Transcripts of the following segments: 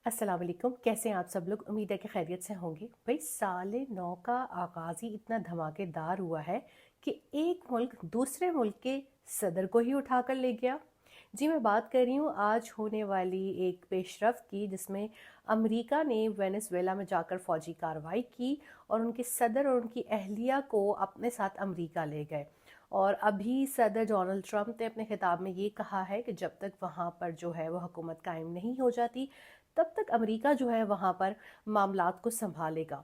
अस्सलाम वालेकुम। कैसे हैं आप सब लोग? उम्मीद है कि खैरियत से होंगे। भाई साल नौ का आगाज़ ही इतना धमाकेदार हुआ है कि एक मुल्क दूसरे मुल्क के सदर को ही उठा कर ले गया। जी, मैं बात कर रही हूँ आज होने वाली एक पेशरफ्त की, जिसमें अमेरिका ने वेनेज़ुएला में जाकर फ़ौजी कार्रवाई की और उनके सदर और उनकी अहलिया को अपने साथ अमेरिका ले गए। और अभी सदर डोनाल्ड ट्रंप ने अपने खिताब में ये कहा है कि जब तक वहाँ पर जो है वो हुकूमत कायम नहीं हो जाती, तब तक अमेरिका जो है वहाँ पर मामलात को संभालेगा।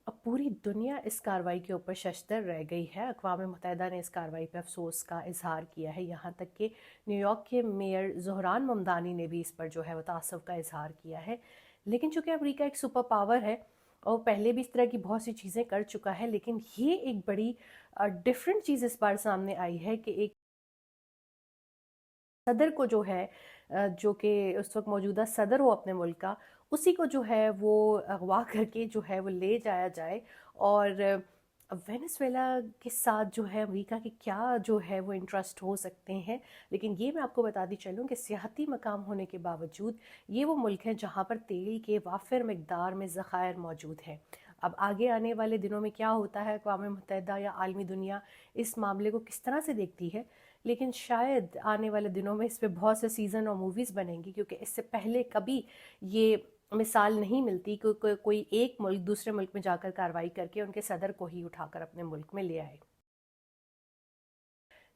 अब पूरी दुनिया इस कार्रवाई के ऊपर शशदर रह गई है। अक़वाम मुत्तहिदा ने इस कार्रवाई पर अफसोस का इजहार किया है। यहाँ तक कि न्यूयॉर्क के मेयर ज़ोहरान ममदानी ने भी इस पर जो है वो तासुफ़ का इजहार किया है। लेकिन चूँकि अमेरिका एक सुपर पावर है और पहले भी इस तरह की बहुत सी चीज़ें कर चुका है, लेकिन ये एक बड़ी डिफरेंट चीज़ इस बार सामने आई है कि एक सदर को जो है जो कि उस वक़्त मौजूदा सदर हो अपने मुल्क का, उसी को जो है वो अगवा करके जो है वो ले जाया जाए। और वेनेज़ुएला के साथ जो है अमेरिका के क्या जो है वो इंटरेस्ट हो सकते हैं। लेकिन ये मैं आपको बताती चलूँ कि सियाहती मकाम होने के बावजूद ये वो मुल्क हैं जहाँ पर तेल के वाफ़िर मिक़दार में ज़खायर मौजूद हैं। अब आगे आने वाले दिनों में क्या होता है, अक़वाम मुत्तहिदा या आलमी दुनिया इस मामले को किस तरह से देखती है, लेकिन शायद आने वाले दिनों में इस पे बहुत से सीज़न और मूवीज़ बनेंगी, क्योंकि इससे पहले कभी ये मिसाल नहीं मिलती कि कोई एक मुल्क दूसरे मुल्क में जाकर कार्रवाई करके उनके सदर को ही उठाकर अपने मुल्क में ले आए।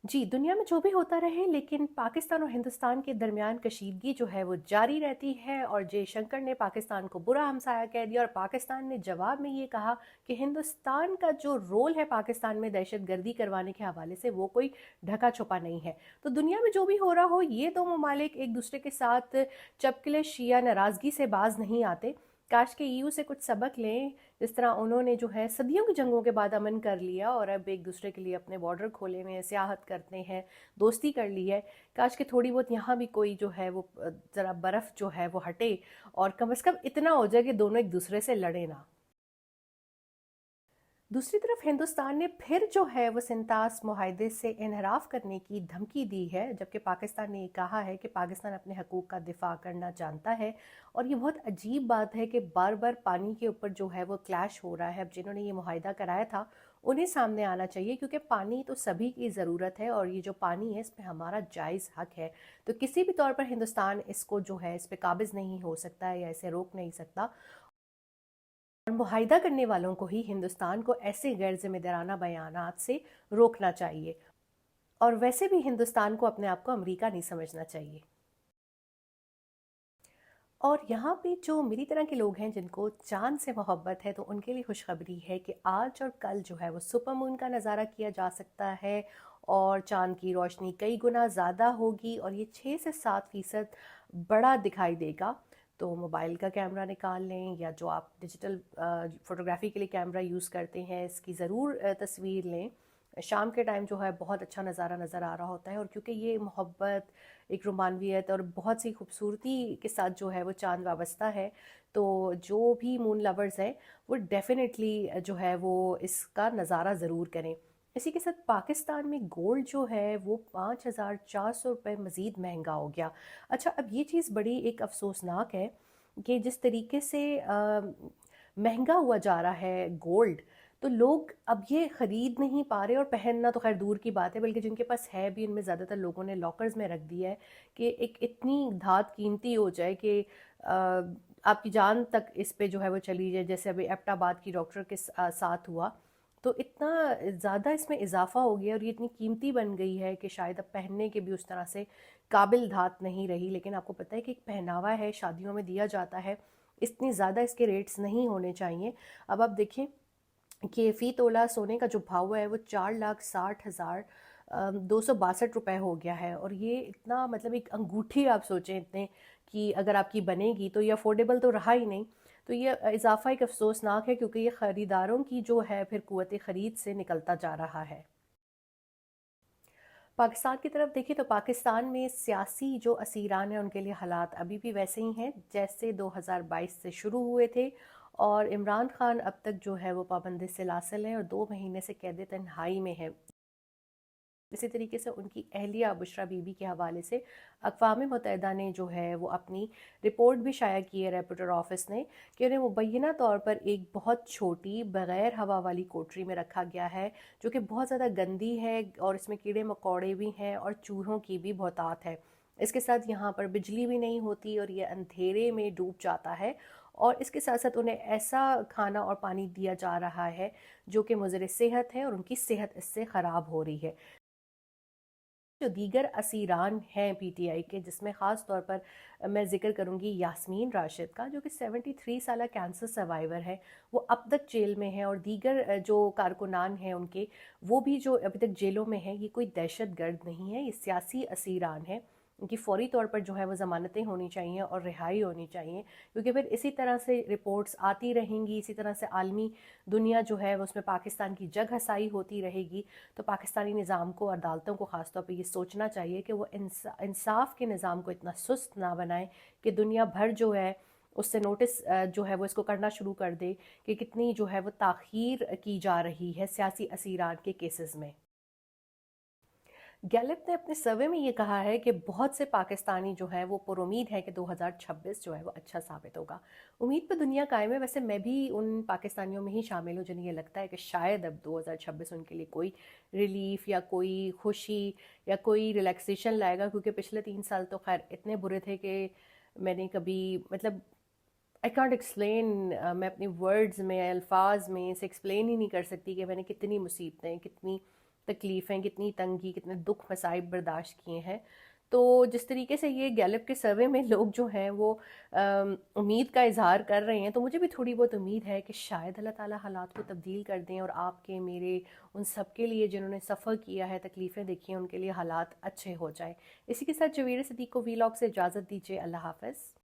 जी, दुनिया में जो भी होता रहे, लेकिन पाकिस्तान और हिंदुस्तान के दरमियान कशीदगी जो है वो जारी रहती है। और जयशंकर ने पाकिस्तान को बुरा हमसाया कह दिया और पाकिस्तान ने जवाब में ये कहा कि हिंदुस्तान का जो रोल है पाकिस्तान में दहशतगर्दी करवाने के हवाले से, वो कोई ढका छुपा नहीं है। तो दुनिया में जो भी हो रहा हो, ये दो ममालिक एक दूसरे के साथ चपकलिश या नाराज़गी से बाज नहीं आते। काश के ईयू से कुछ सबक लें, जिस तरह उन्होंने जो है सदियों की जंगों के बाद अमन कर लिया और अब एक दूसरे के लिए अपने बॉर्डर खोले हुए हैं, सियाहत करते हैं, दोस्ती कर ली है। काश कि थोड़ी बहुत यहाँ भी कोई जो है वो ज़रा बर्फ़ जो है वो हटे और कम से कम इतना हो जाए कि दोनों एक दूसरे से लड़े ना। दूसरी तरफ हिंदुस्तान ने फिर जो है वो सिंतास मुआहदे से इनहराफ करने की धमकी दी है, जबकि पाकिस्तान ने ये कहा है कि पाकिस्तान अपने हकूक़ का दिफा करना जानता है। और ये बहुत अजीब बात है कि बार बार पानी के ऊपर जो है वो क्लैश हो रहा है। अब जिन्होंने ये मुआहदा कराया था उन्हें सामने आना चाहिए, क्योंकि पानी तो सभी की ज़रूरत है और ये जो पानी है इसमें हमारा जायज़ हक है। तो किसी भी तौर पर हिंदुस्तान इसको जो है इस पर काबिज़ नहीं हो सकता है या इसे रोक नहीं सकता। और मुआहिदा करने वालों को ही हिंदुस्तान को ऐसे गैर जिम्मेदाराना बयानात से रोकना चाहिए। और वैसे भी हिंदुस्तान को अपने आप को अमेरिका नहीं समझना चाहिए। और यहाँ पे जो मेरी तरह के लोग हैं जिनको चाँद से मोहब्बत है, तो उनके लिए खुशखबरी है कि आज और कल जो है वो सुपर मून का नज़ारा किया जा सकता है और चाँद की रोशनी कई गुना ज़्यादा होगी और ये 6 से 7% बड़ा दिखाई देगा। तो मोबाइल का कैमरा निकाल लें या जो आप डिजिटल फ़ोटोग्राफ़ी के लिए कैमरा यूज़ करते हैं, इसकी ज़रूर तस्वीर लें। शाम के टाइम जो है बहुत अच्छा नज़ारा नज़र आ रहा होता है। और क्योंकि ये मोहब्बत, एक रोमानवियत और बहुत सी खूबसूरती के साथ जो है वो चाँद वाबस्ता है, तो जो भी मून लवर्स हैं वो डेफ़िनेटली जो है वो इसका नज़ारा ज़रूर करें। इसी के साथ पाकिस्तान में गोल्ड जो है वो 5,400 रुपये मज़ीद महंगा हो गया। अच्छा, अब ये चीज़ बड़ी एक अफ़सोसनाक है कि जिस तरीके से महंगा हुआ जा रहा है गोल्ड, तो लोग अब ये ख़रीद नहीं पा रहे और पहनना तो ख़ैर दूर की बात है, बल्कि जिनके पास है भी उनमें ज़्यादातर लोगों ने लॉकर्स में रख दिया है कि एक इतनी धात कीमती हो जाए कि आपकी जान तक इस पे जो है वो चली जाए, जैसे अभी एबटाबाद की डॉक्टर के साथ हुआ। तो इतना ज़्यादा इसमें इजाफा हो गया और ये इतनी कीमती बन गई है कि शायद अब पहनने के भी उस तरह से काबिल धात नहीं रही। लेकिन आपको पता है कि एक पहनावा है, शादियों में दिया जाता है, इतनी ज़्यादा इसके रेट्स नहीं होने चाहिए। अब आप देखें कि फ़ी तोला सोने का जो भाव है वो 4,60,000 262 रुपये हो गया है। और ये इतना, मतलब एक अंगूठी आप सोचें इतने कि अगर आपकी बनेगी तो ये अफोर्डेबल तो रहा ही नहीं। तो ये इजाफा एक अफसोसनाक है, क्योंकि ये ख़रीदारों की जो है फिर क़ुव्वत ख़रीद से निकलता जा रहा है। पाकिस्तान की तरफ देखिए तो पाकिस्तान में सियासी जो असीरान हैं उनके लिए हालात अभी भी वैसे ही हैं जैसे 2022 से शुरू हुए थे। और इमरान खान अब तक जो है वो पाबंदी से लासिल है और 2 महीने से कैद तन्हाई में है। इसी तरीके से उनकी अहलिया बुशरा बीबी के हवाले से अक़वाम मुत्तहिदा ने जो है वो अपनी रिपोर्ट भी शाया की है, रेपोर्टर ऑफिस ने, कि उन्हें मुबैना तौर पर एक बहुत छोटी बग़ैर हवा वाली कोठरी में रखा गया है, जो कि बहुत ज़्यादा गंदी है और इसमें कीड़े मकोड़े भी हैं और चूहों की भी बहुतात है। इसके साथ यहाँ पर बिजली भी नहीं होती और ये अंधेरे में डूब जाता है, और इसके साथ साथ उन्हें ऐसा खाना और पानी दिया जा रहा है जो कि मुज़र सेहत है और उनकी सेहत इससे ख़राब हो रही है। जो दीगर असीरान हैं पीटीआई के, जिसमें ख़ास तौर पर मैं ज़िक्र करूंगी यास्मीन राशिद का, जो कि 73 साल कैंसर सर्वाइवर है, वो अब तक जेल में है, और दीगर जो कारकुनान हैं उनके, वो भी जो अभी तक जेलों में हैं। ये कोई दहशत गर्द नहीं है, ये सियासी असीरान है। उनकी फ़ौरी तौर पर जो है वो ज़मानतें होनी चाहिए और रिहाई होनी चाहिए, क्योंकि फिर इसी तरह से रिपोर्ट्स आती रहेंगी, इसी तरह से आलमी दुनिया जो है वो उसमें पाकिस्तान की जग हसाई होती रहेगी। तो पाकिस्तानी निज़ाम को और अदालतों को ख़ास तौर पे ये सोचना चाहिए कि वो इंसाफ के निज़ाम को इतना सुस्त ना बनाए कि दुनिया भर जो है उससे नोटिस जो है वो इसको करना शुरू कर दे कि कितनी जो है वो ताख़ीर की जा रही है सियासी असीरान के केसेस में। गैलिप ने अपने सर्वे में ये कहा है कि बहुत से पाकिस्तानी जो हैं वो पुरुमीद है कि 2026 जो है वो अच्छा साबित होगा। उम्मीद पे दुनिया कायम है। वैसे मैं भी उन पाकिस्तानियों में ही शामिल हूँ जिन्हें ये लगता है कि शायद अब 2026 उनके लिए कोई रिलीफ या कोई खुशी या कोई रिलैक्सेशन लाएगा, क्योंकि पिछले 3 साल तो खैर इतने बुरे थे कि मैंने कभी, मतलब आई कांट एक्सप्लेन, मैं अपनी वर्ड्स में अल्फाज में इसे एक्सप्लेन ही नहीं कर सकती कि मैंने कितनी मुसीबतें, कितनी तकलीफ़ें, कितनी तंगी, कितने दुख मसाइब बर्दाश्त किए हैं। तो जिस तरीके से ये गैलप के सर्वे में लोग जो हैं वो उम्मीद का इजहार कर रहे हैं, तो मुझे भी थोड़ी बहुत उम्मीद है कि शायद अल्लाह ताला हालात को तब्दील कर दें और आपके मेरे उन सब के लिए जिन्होंने सफ़र किया है, तकलीफ़ें देखी हैं, उनके लिए हालात अच्छे हो जाएं। इसी के साथ जवेर सिद्दीक़ को वीलॉग से इजाज़त दीजिए। अल्लाह हाफ़िज़।